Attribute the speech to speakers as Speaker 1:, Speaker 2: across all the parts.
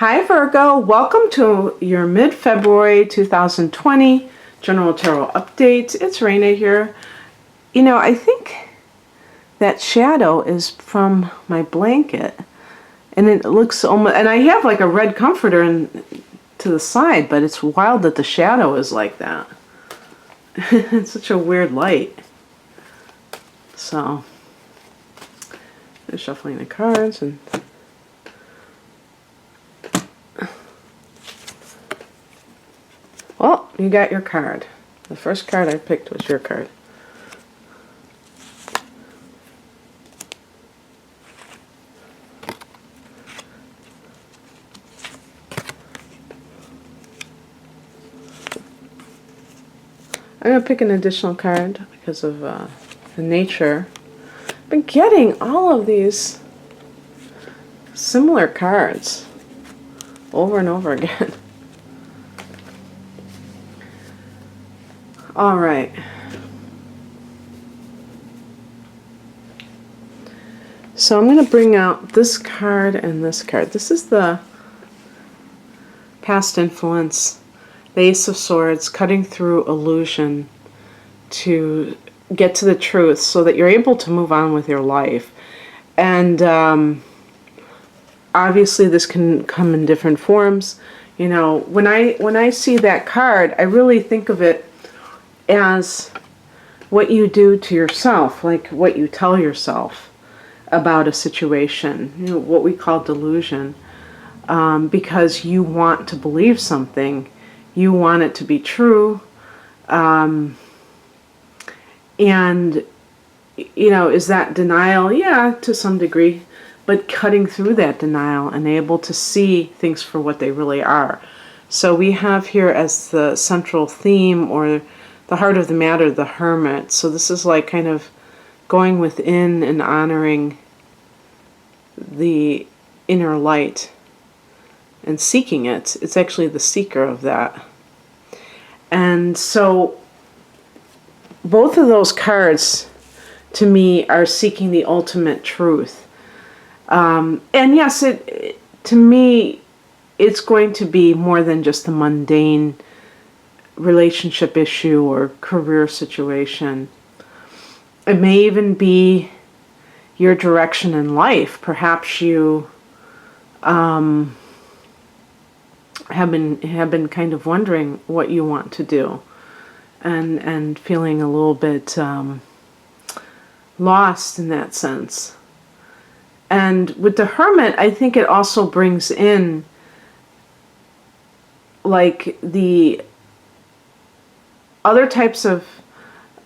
Speaker 1: Hi Virgo, welcome to your mid-February 2020 General Tarot Update. It's Raina here. You know, I think that shadow is from my blanket. And it looks almost, and I have like a red comforter to the side, but it's wild that the shadow is like that. It's such a weird light. So, I'm shuffling the cards and well, you got your card. The first card I picked was your card. I'm going to pick an additional card because of the nature. I've been getting all of these similar cards over and over again. All right. So I'm going to bring out this card and this card. This is the past influence, the Ace of Swords, cutting through illusion to get to the truth so that you're able to move on with your life. And obviously this can come in different forms. You know, when I see that card, I really think of it as what you do to yourself, like what you tell yourself about a situation, you know, what we call delusion, because you want to believe something, you want it to be true, and you know, is that denial? Yeah, to some degree, but cutting through that denial and able to see things for what they really are. So we have here as the central theme, or the heart of the matter, the Hermit. So this is like kind of going within and honoring the inner light and seeking it. It's actually the seeker of that. And so both of those cards to me are seeking the ultimate truth. And yes, to me, it's going to be more than just a mundane relationship issue or career situation. It may even be your direction in life. Perhaps you have been kind of wondering what you want to do, and feeling a little bit lost in that sense. And with the Hermit, I think it also brings in like the other types of,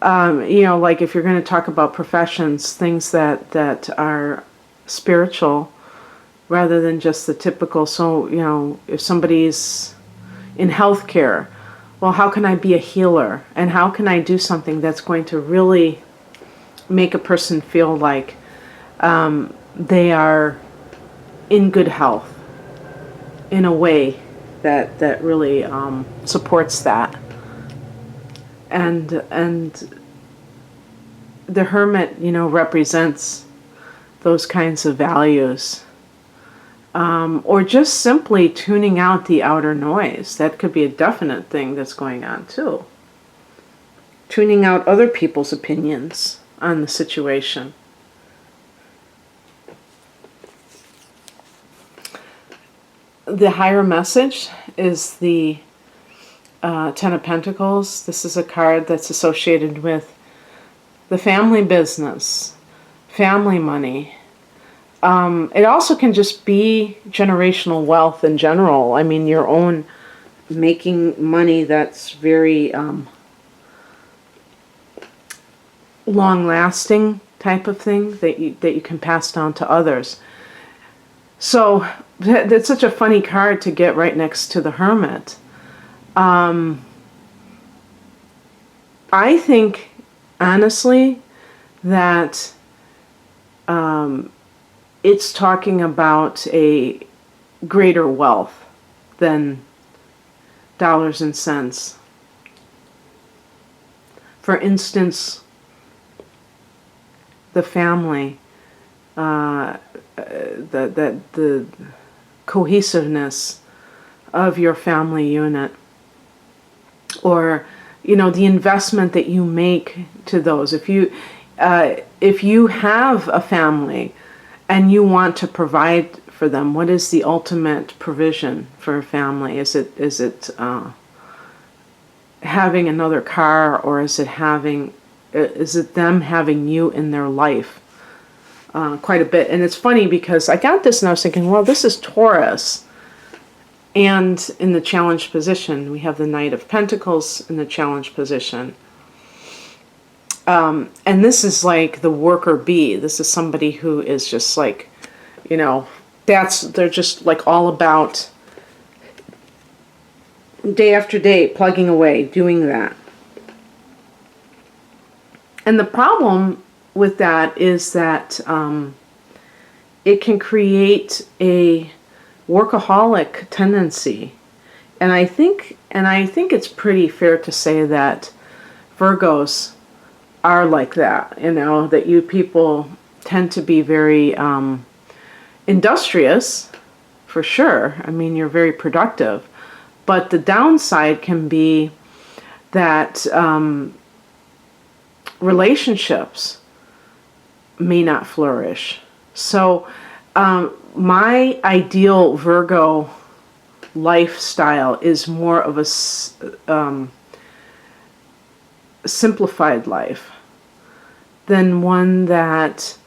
Speaker 1: you know, like if you're going to talk about professions, things that are spiritual rather than just the typical. So, you know, if somebody's in healthcare, well, how can I be a healer? And how can I do something that's going to really make a person feel like they are in good health in a way that really supports that. And the Hermit, you know, represents those kinds of values. Or just simply tuning out the outer noise. That could be a definite thing that's going on too. Tuning out other people's opinions on the situation. The higher message is the Ten of Pentacles. This is a card that's associated with the family business, family money. It also can just be generational wealth in general. I mean, your own making money that's very long-lasting type of thing that you can pass down to others. So that's such a funny card to get right next to the Hermit. I think, honestly, that it's talking about a greater wealth than dollars and cents. For instance, the family, the cohesiveness of your family unit, or the investment that you make to those. If you have a family and you want to provide for them, what is the ultimate provision for a family? Is it having another car, or is it them having you in their life quite a bit? And it's funny because I got this and I was thinking, well, this is Taurus. And in the challenged position, we have the Knight of Pentacles in the challenged position. And this is like the worker bee. This is somebody who is just like, they're just like all about day after day, plugging away, doing that. And the problem with that is that it can create a workaholic tendency. And I think it's pretty fair to say that Virgos are like that, that you people tend to be very industrious, for sure. I mean, you're very productive. But the downside can be that relationships may not flourish. So my ideal Virgo lifestyle is more of a simplified life than one that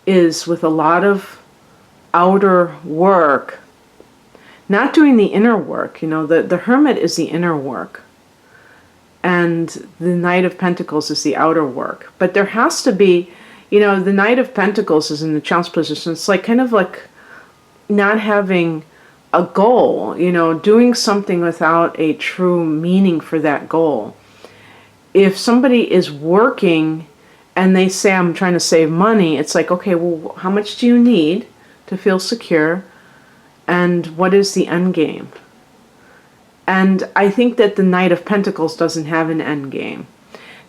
Speaker 1: is with a lot of outer work, not doing the inner work. The Hermit is the inner work, and the Knight of Pentacles is the outer work. But there has to be, the Knight of Pentacles is in the challenge position. It's like kind of like not having a goal, doing something without a true meaning for that goal. If somebody is working and they say, I'm trying to save money, it's like, okay, well, how much do you need to feel secure? And what is the end game? And I think that the Knight of Pentacles doesn't have an end game.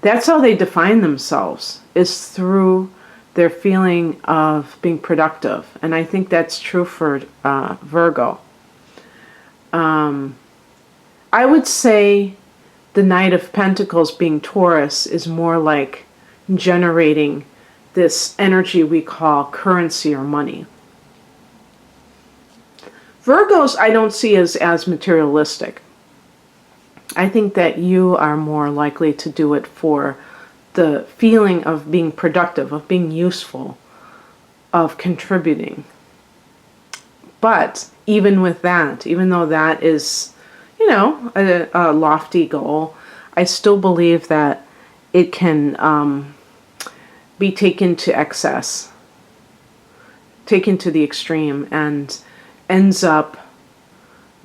Speaker 1: That's how they define themselves, is through their feeling of being productive. And I think that's true for Virgo. I would say the Knight of Pentacles being Taurus is more like generating this energy we call currency or money. Virgos I don't see as materialistic. I think that you are more likely to do it for the feeling of being productive, of being useful, of contributing. But even with that, even though that is, a lofty goal, I still believe that it can be taken to excess, taken to the extreme, and ends up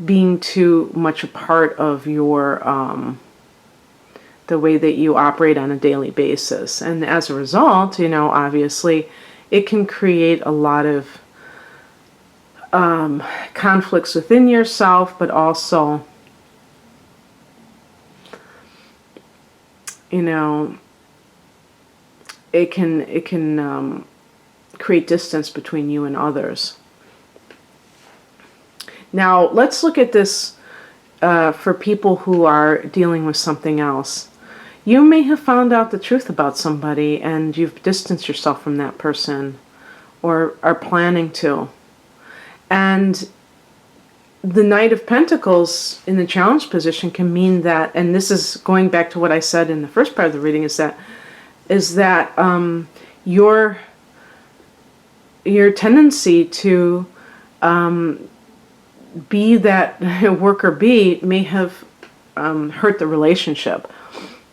Speaker 1: being too much a part of your the way that you operate on a daily basis. And as a result, obviously it can create a lot of conflicts within yourself, but also it can create distance between you and others. Now, let's look at this for people who are dealing with something else. You may have found out the truth about somebody and you've distanced yourself from that person, or are planning to. And the Knight of Pentacles in the challenge position can mean that, and this is going back to what I said in the first part of the reading, is that your tendency to be that worker bee may have hurt the relationship.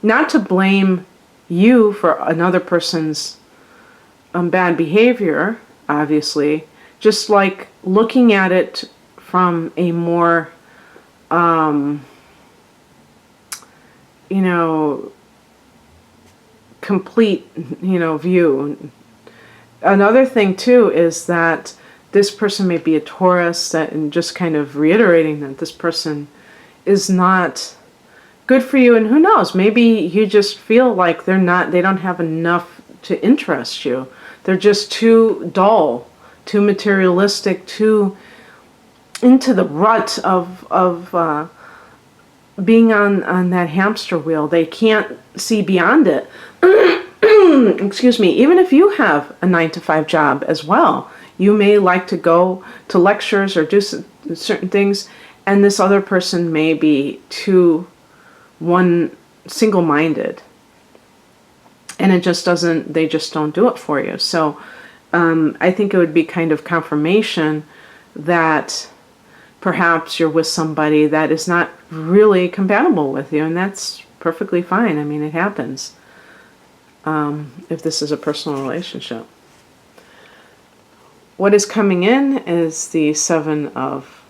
Speaker 1: Not to blame you for another person's bad behavior, obviously, just like looking at it from a more, complete, view. Another thing too is that this person may be a Taurus, and just kind of reiterating that this person is not good for you, and who knows, maybe you just feel like they don't have enough to interest you. They're just too dull, too materialistic, too into the rut of being on that hamster wheel. They can't see beyond it. Excuse me. Even if you have a 9-to-5 job as well, you may like to go to lectures or do certain things, and this other person may be too single-minded, and it just doesn't. They just don't do it for you. So I think it would be kind of confirmation that perhaps you're with somebody that is not really compatible with you, and that's perfectly fine. I mean, it happens if this is a personal relationship. What is coming in is the Seven of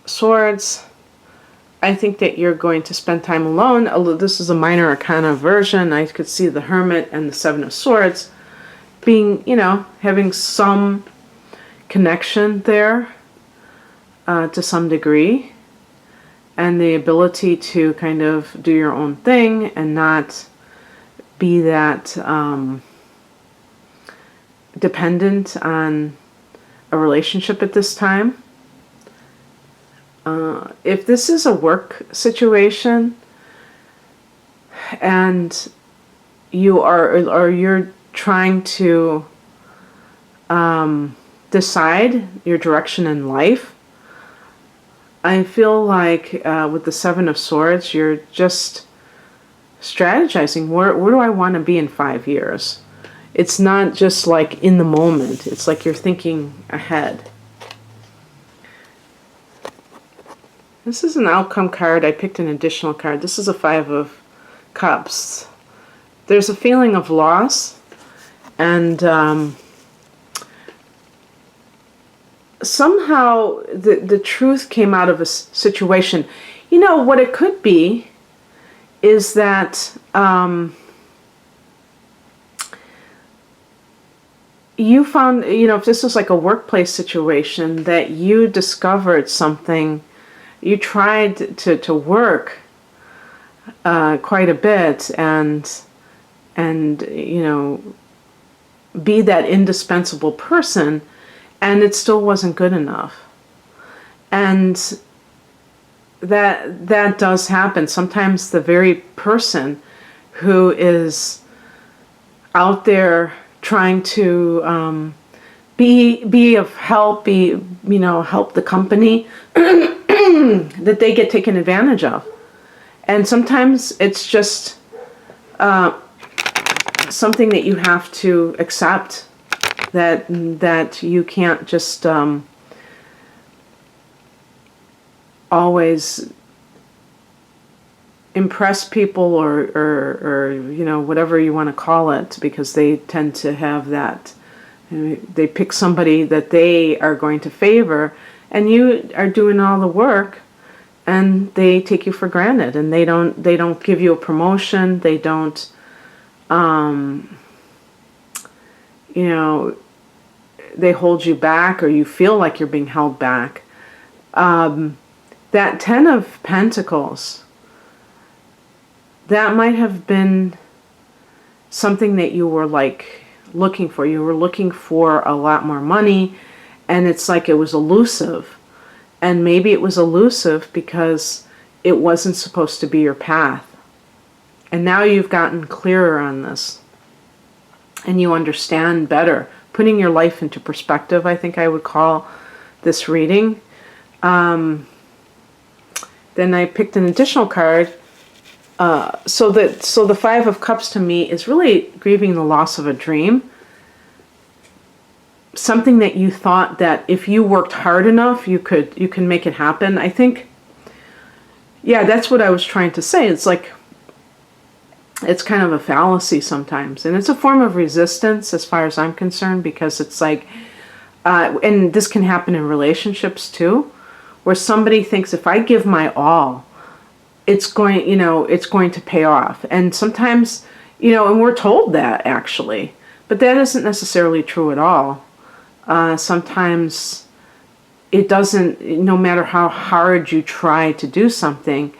Speaker 1: Swords. I think that you're going to spend time alone. Although this is a minor arcana version, I could see the Hermit and the Seven of Swords being, having some connection there to some degree, and the ability to kind of do your own thing and not be that dependent on a relationship at this time. If this is a work situation and you're trying to decide your direction in life, I feel like with the Seven of Swords, you're just strategizing. Where do I want to be in 5 years? It's not just like in the moment. It's like you're thinking ahead. This is an outcome card. I picked an additional card. This is a Five of Cups. There's a feeling of loss, and somehow the truth came out of a situation. What it could be is that you found, if this is like a workplace situation, that you discovered something. You tried to work quite a bit and be that indispensable person, and it still wasn't good enough. And that does happen. Sometimes the very person who is out there trying to be of help, help the company, that they get taken advantage of. And sometimes it's just something that you have to accept, that you can't just always impress people or whatever you want to call it, because they tend to have that. They pick somebody that they are going to favor, and you are doing all the work, and they take you for granted, and they don't give you a promotion. They don't, they hold you back, or you feel like you're being held back. That Ten of Pentacles, that might have been something that you were like looking for. You were looking for a lot more money, and it's like it was elusive. And maybe it was elusive because it wasn't supposed to be your path. And now you've gotten clearer on this, and you understand better, putting your life into perspective, I think I would call this reading. Then I picked an additional card. So the Five of Cups to me is really grieving the loss of a dream. Something that you thought that if you worked hard enough, you can make it happen. I think, yeah, that's what I was trying to say. It's like, it's kind of a fallacy sometimes. And it's a form of resistance as far as I'm concerned, because it's like, and this can happen in relationships too, where somebody thinks if I give my all, it's going to pay off. And sometimes, and we're told that actually, but that isn't necessarily true at all. Sometimes it doesn't, no matter how hard you try to do something,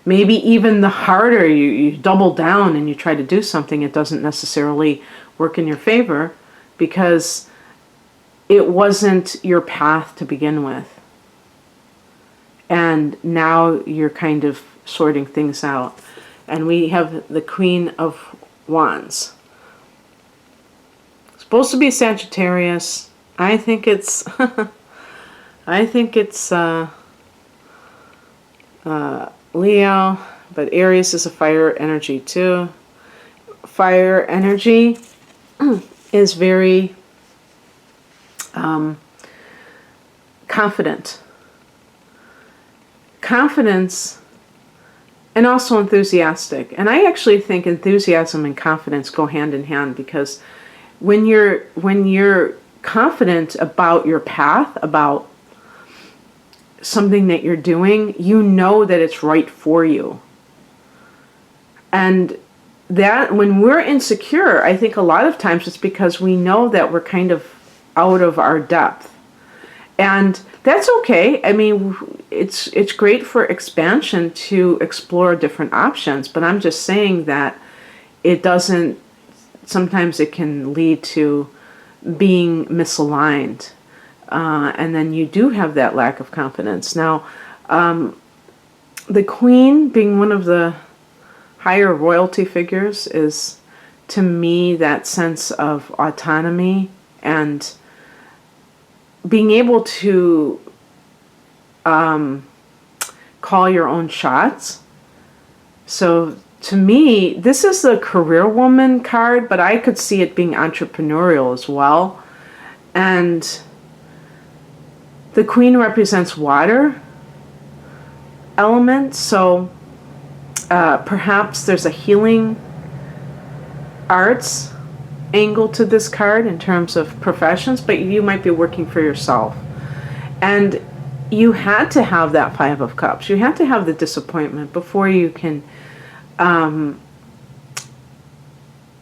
Speaker 1: maybe even the harder you double down and you try to do something, it doesn't necessarily work in your favor, because it wasn't your path to begin with. And now you're kind of sorting things out. And we have the Queen of Wands. Supposed to be Sagittarius. I think it's Leo, but Aries is a fire energy too. Fire energy is very confident. Confidence and also enthusiastic. And I actually think enthusiasm and confidence go hand in hand, because when you're confident about your path, about something that you're doing, you know that it's right for you. And that when we're insecure, I think a lot of times it's because we know that we're kind of out of our depth. And that's okay. I mean, it's great for expansion to explore different options, but I'm just saying that it doesn't, sometimes it can lead to being misaligned. And then you do have that lack of confidence. Now, the Queen, being one of the higher royalty figures, is, to me, that sense of autonomy and being able to call your own shots. So to me, this is the career woman card, but I could see it being entrepreneurial as well. And the Queen represents water element, so perhaps there's a healing arts angle to this card in terms of professions, but you might be working for yourself. And you had to have that Five of Cups. You had to have the disappointment before you can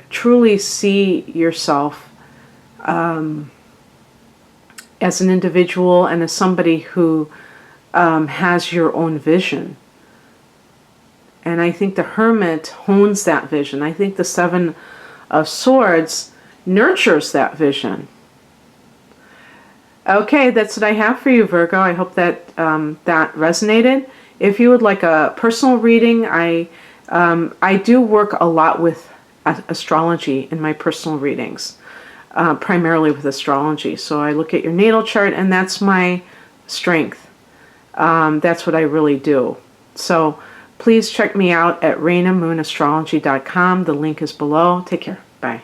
Speaker 1: truly see yourself as an individual and as somebody who has your own vision. And I think the Hermit hones that vision. I think the Seven of Swords nurtures that vision. Okay, that's what I have for you, Virgo. I hope that that resonated. If you would like a personal reading, I do work a lot with astrology in my personal readings, primarily with astrology. So I look at your natal chart, and that's my strength. That's what I really do. So please check me out at RainaMoonAstrology.com. The link is below. Take care. Bye.